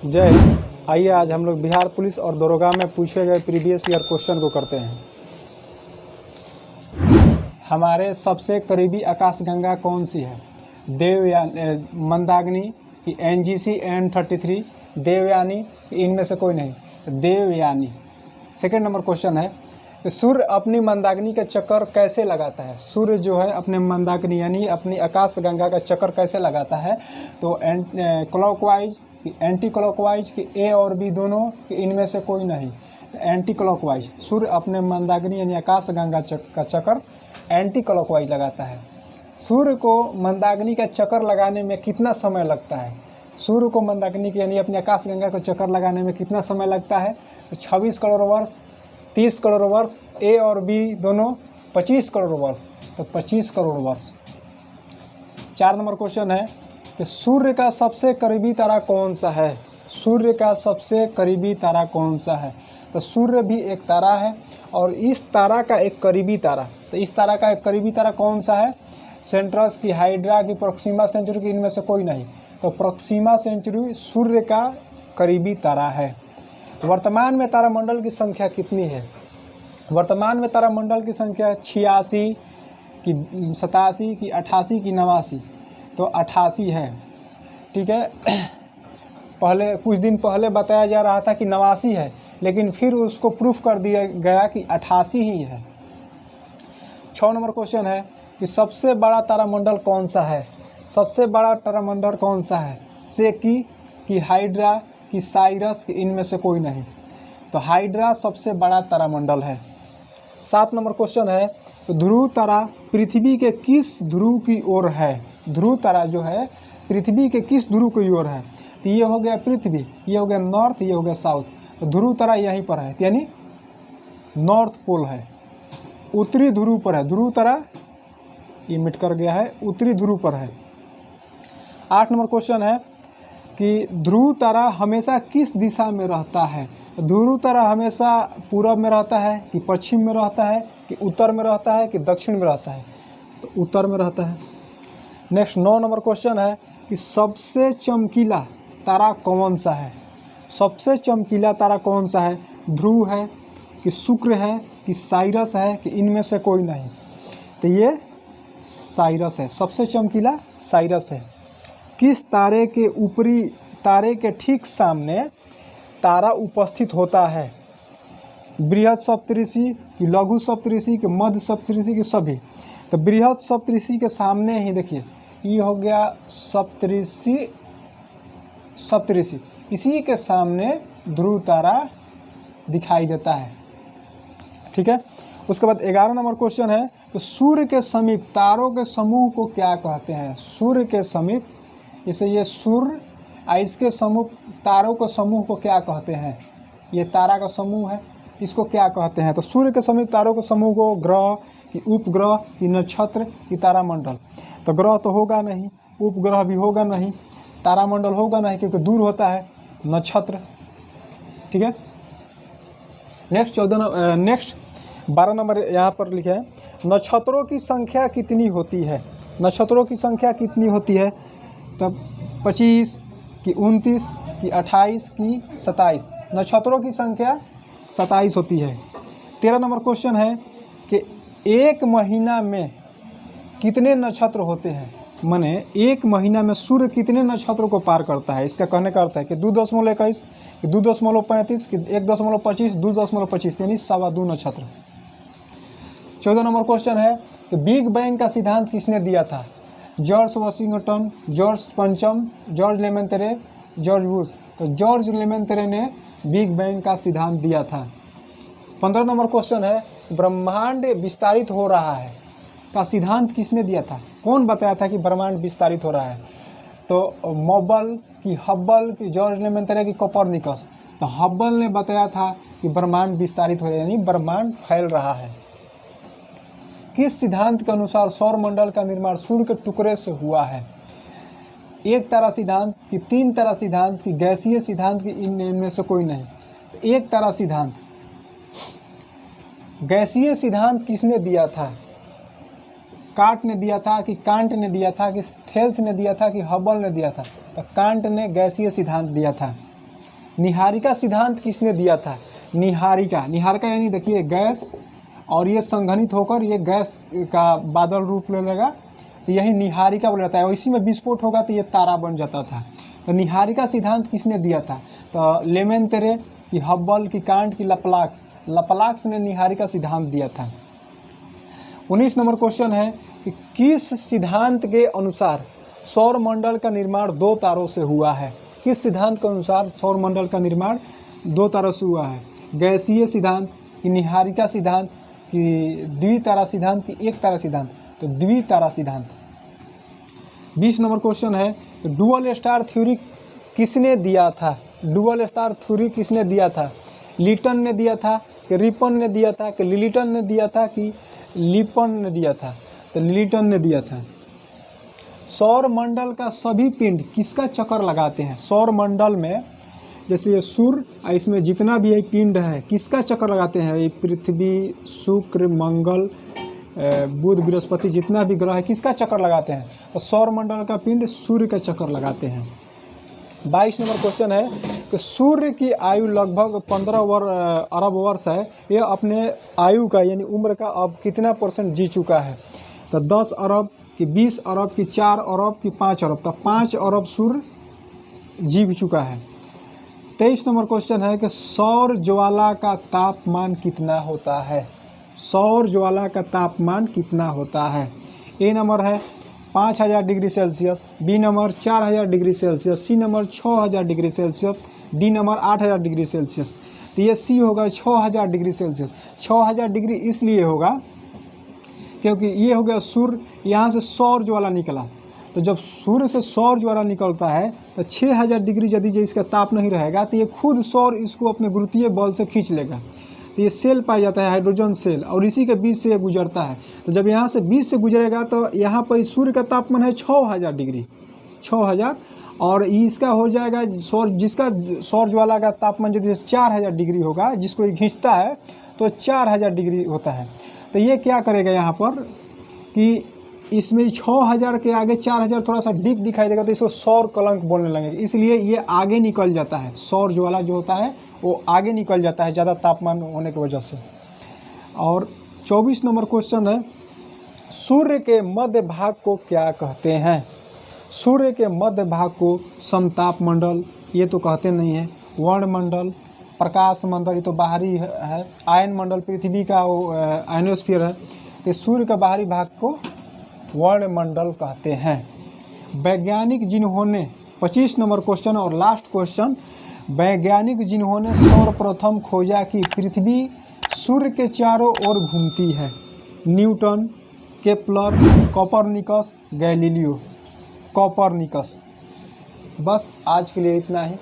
जय हिंद। आइए आज हम लोग बिहार पुलिस और दरोगा में पूछे गए प्रीवियस ईयर क्वेश्चन को करते हैं। हमारे सबसे करीबी आकाशगंगा कौन सी है? मंदाकिनी की NGC N33, देवयानी, इनमें से कोई नहीं, देवयानी। सेकेंड नंबर क्वेश्चन है कि सूर्य अपनी मंदाकिनी का चक्कर कैसे लगाता है? सूर्य जो है अपने मंदाकिनी यानी अपनी आकाशगंगा का चक्कर कैसे लगाता है? तो क्लॉकवाइज, एंटी क्लॉकवाइज कि ए और बी दोनों, कि इनमें से कोई नहीं, एंटी क्लॉकवाइज। सूर्य अपने मंदाकिनी यानी आकाशगंगा का चक्कर एंटी क्लॉकवाइज लगाता है। सूर्य को मंदाकिनी का चक्कर लगाने में कितना समय लगता है? सूर्य को मंदाकिनी की यानी अपनी आकाशगंगा को चक्कर लगाने में कितना समय लगता है? तो 26 करोड़ वर्ष, 30 करोड़ वर्ष, ए और बी दोनों 25 करोड़ वर्ष, तो 25 करोड़ वर्ष। 4 नंबर क्वेश्चन है कि सूर्य का सबसे करीबी तारा कौन सा है? सूर्य का सबसे करीबी तारा कौन सा है? तो सूर्य भी एक तारा है और इस तारा का एक करीबी तारा, तो इस तारा का एक करीबी तारा कौन सा है? सेंट्रस की, हाइड्रा की, प्रोक्सिमा सेंचुरी की, इनमें से कोई नहीं, तो प्रोक्सिमा सेंचुरी सूर्य का करीबी तारा है। वर्तमान में तारामंडल की संख्या कितनी है? वर्तमान में तारामंडल की संख्या 86 की, 87 की, 88 की, 89, तो 88 है। ठीक है। पहले कुछ दिन पहले बताया जा रहा था कि 89 है, लेकिन फिर उसको प्रूफ कर दिया गया कि 88 ही है। 6 नंबर क्वेश्चन है कि सबसे बड़ा तारामंडल कौन सा है? सबसे बड़ा तारामंडल कौन सा है? सेकी कि हाइड्रा कि साइरस कि, इनमें से कोई नहीं, तो हाइड्रा सबसे बड़ा तारामंडल है। 7 नंबर क्वेश्चन है तो ध्रुव तारा पृथ्वी के किस ध्रुव की ओर है? ध्रुव तारा जो है पृथ्वी के किस ध्रुव की ओर है? तो ये हो गया पृथ्वी, ये हो गया नॉर्थ, ये हो गया साउथ, तो ध्रुव तारा यहीं पर है, यानी नॉर्थ पोल है, उत्तरी ध्रुव पर है। ध्रुव तारा ये मिट कर गया है, उत्तरी ध्रुव पर है। 8 नंबर क्वेश्चन है कि ध्रुव तारा हमेशा किस दिशा में रहता है? ध्रुव तारा हमेशा पूरब में रहता है कि पश्चिम में रहता है कि उत्तर में रहता है कि दक्षिण में रहता है? तो उत्तर में रहता है। नेक्स्ट 9 नंबर क्वेश्चन है कि सबसे चमकीला तारा कौन सा है? सबसे चमकीला तारा कौन सा है? ध्रुव है कि शुक्र है कि साइरस है कि इनमें से कोई नहीं? तो ये साइरस है, सबसे चमकीला साइरस है। किस तारे के ऊपरी तारे के ठीक सामने तारा उपस्थित होता है? बृहद सप्तऋषि कि लघु सप्तऋषि कि मध्य सप्तऋषि कि सभी? तो बृहद सप्तऋषि के सामने ही देखिए, ये हो गया सप्तऋषि, इसी के सामने ध्रुव तारा दिखाई देता है। ठीक है। उसके बाद 11 नंबर क्वेश्चन है तो सूर्य के समीप तारों के समूह को क्या कहते हैं? सूर्य के समीप, जैसे ये सूर्य, इसके समूह तारों के समूह को क्या कहते हैं? ये तारा का समूह है, इसको क्या कहते हैं? तो सूर्य के समीप तारों के समूह को ग्रह कि उपग्रह कि नक्षत्र कि तारामंडल? तो ग्रह तो होगा नहीं, उपग्रह भी होगा नहीं, तारामंडल होगा नहीं क्योंकि दूर होता है, नक्षत्र। ठीक है। नेक्स्ट 12 नंबर यहाँ पर लिखे है नक्षत्रों की संख्या कितनी होती है? नक्षत्रों की संख्या कितनी होती है? तब 25 कि 29 कि 28 कि 27? नक्षत्रों की संख्या 27 होती है। 13 नंबर क्वेश्चन है कि एक महीना में कितने नक्षत्र होते हैं? माने एक महीना में सूर्य कितने नक्षत्रों को पार करता है? इसका कहने का अर्थ है कि 2.21 कि 2.35 कि 1.25 2.25 यानी 2.25 नक्षत्र। 14 नंबर क्वेश्चन है कि बिग बैंग का सिद्धांत किसने दिया था? जॉर्ज वाशिंगटन, जॉर्ज पंचम, जॉर्ज लेमेंतरे, जॉर्ज बुश? तो जॉर्ज लेमेंतरे ने बिग बैंग का सिद्धांत दिया था। 15 नंबर क्वेश्चन है ब्रह्मांड विस्तारित हो रहा है का सिद्धांत किसने दिया था? कौन बताया था कि ब्रह्मांड विस्तारित हो रहा है? तो मोबल कि हब्बल कि जॉर्ज लेमेंतरे कि कोपरनिकस? तो हब्बल ने बताया था कि ब्रह्मांड विस्तारित हो रहा है यानी ब्रह्मांड फैल रहा है। किस सिद्धांत के अनुसार सौर मंडल का निर्माण सूर्य के टुकड़े से हुआ है? एक तारा सिद्धांत कि 3 तारा सिद्धांत कि गैसीय सिद्धांत कि इनमें से कोई नहीं? एक तारा सिद्धांत। गैसीय सिद्धांत किसने दिया था? कांट ने दिया था कि कांट ने दिया था कि थेल्स ने दिया था कि हबल ने दिया था? तो कांट ने गैसीय सिद्धांत दिया था। निहारिका सिद्धांत किसने दिया था? निहारिका, निहारिका यानी देखिए गैस, और ये संघनित होकर ये गैस का बादल रूप ले लेगा, तो यही निहारिका बोला जाता है, और इसी में विस्फोट होगा तो ये तारा बन जाता था। तो निहारिका सिद्धांत किसने दिया था? तो लेमेंतेरे की, हब्बल की, कांट की, लपलाक्स, लपलाक्स ने निहारिका सिद्धांत दिया था। 19 नंबर क्वेश्चन है कि किस सिद्धांत के अनुसार सौरमंडल का निर्माण 2 तारों से हुआ है? किस सिद्धांत के अनुसार सौरमंडल का निर्माण 2 तारों से हुआ है? गैसीय सिद्धांत की, निहारिका सिद्धांत की, द्वितारा सिद्धांत की, एक तारा सिद्धांत? तो द्वितारा सिद्धांत। 20 नंबर क्वेश्चन है डुअल स्टार थ्योरी किसने दिया था? डुअल स्टार थ्योरी किसने दिया था? लिटन ने दिया था कि रिपन ने दिया था कि लिलिटन ने दिया था कि लिपन ने दिया था? तो लिलिटन ने दिया था। सौरमंडल का सभी पिंड किसका चक्कर लगाते हैं? सौरमंडल में जैसे ये सूर्य, इसमें जितना भी ये पिंड है किसका चक्कर लगाते हैं? ये पृथ्वी, शुक्र, मंगल, बुध, बृहस्पति, जितना भी ग्रह है किसका चक्कर लगाते हैं? तो सौरमंडल का पिंड सूर्य का चक्कर लगाते हैं। 22 नंबर क्वेश्चन है कि सूर्य की आयु लगभग 15 अरब वर्ष है, ये अपने आयु का यानी उम्र का अब कितना % जी चुका है? तो 10 अरब कि 20 अरब की 4 अरब की 5 अरब? तो 5 अरब सूर्य जी चुका है। 23 नंबर क्वेश्चन है कि सौर ज्वाला का तापमान कितना होता है? सौर ज्वाला का तापमान कितना होता है? ए नंबर है 5000 degree celsius, B number 4000 degree celsius, C number 6000 degree celsius, D number 8000 degree celsius. तो ये सी होगा 6000 डिग्री सेल्सियस। 6000 डिग्री इसलिए होगा क्योंकि ये हो गया सूर्य, यहाँ से सौर ज्वाला निकला, तो जब सूर्य से सौर ज्वाला निकलता है तो 6000 डिग्री यदि जो इसका ताप नहीं रहेगा तो ये खुद सौर इसको अपने गुरुत्वीय बल से खींच लेगा। तो ये सेल पाया जाता है, हाइड्रोजन सेल, और इसी के बीच से ये गुजरता है। तो जब यहाँ से बीच से गुजरेगा तो यहाँ पर सूर्य का तापमान है 6000 डिग्री, 6000, और इसका हो जाएगा सौर, जिसका सौर ज्वाला का तापमान यदि 4000 डिग्री होगा, जिसको ये खींचता है तो 4000 डिग्री होता है। तो ये क्या करेगा यहाँ पर कि इसमें 6000 के आगे 4000 थोड़ा सा डीप दिखाई देगा तो इसको सौर कलंक बोलने लगेगा, इसलिए ये आगे निकल जाता है। सौर ज्वाला जो होता है वो आगे निकल जाता है ज़्यादा तापमान होने की वजह से। और 24 नंबर क्वेश्चन है सूर्य के मध्य भाग को क्या कहते हैं? सूर्य के मध्य भाग को समताप मंडल, ये तो कहते नहीं है, वर्णमंडल, प्रकाश मंडल, ये तो बाहरी है, आयन मंडल पृथ्वी का वो आयनोस्फीयर है, तो सूर्य का बाहरी भाग को वर्णमंडल कहते हैं। वैज्ञानिक जिन्होंने 25 नंबर क्वेश्चन और लास्ट क्वेश्चन, वैज्ञानिक जिन्होंने सर्वप्रथम खोजा कि पृथ्वी सूर्य के चारों ओर घूमती है? Newton, Kepler, Copernicus, Galileo. Copernicus. बस आज के लिए इतना ही।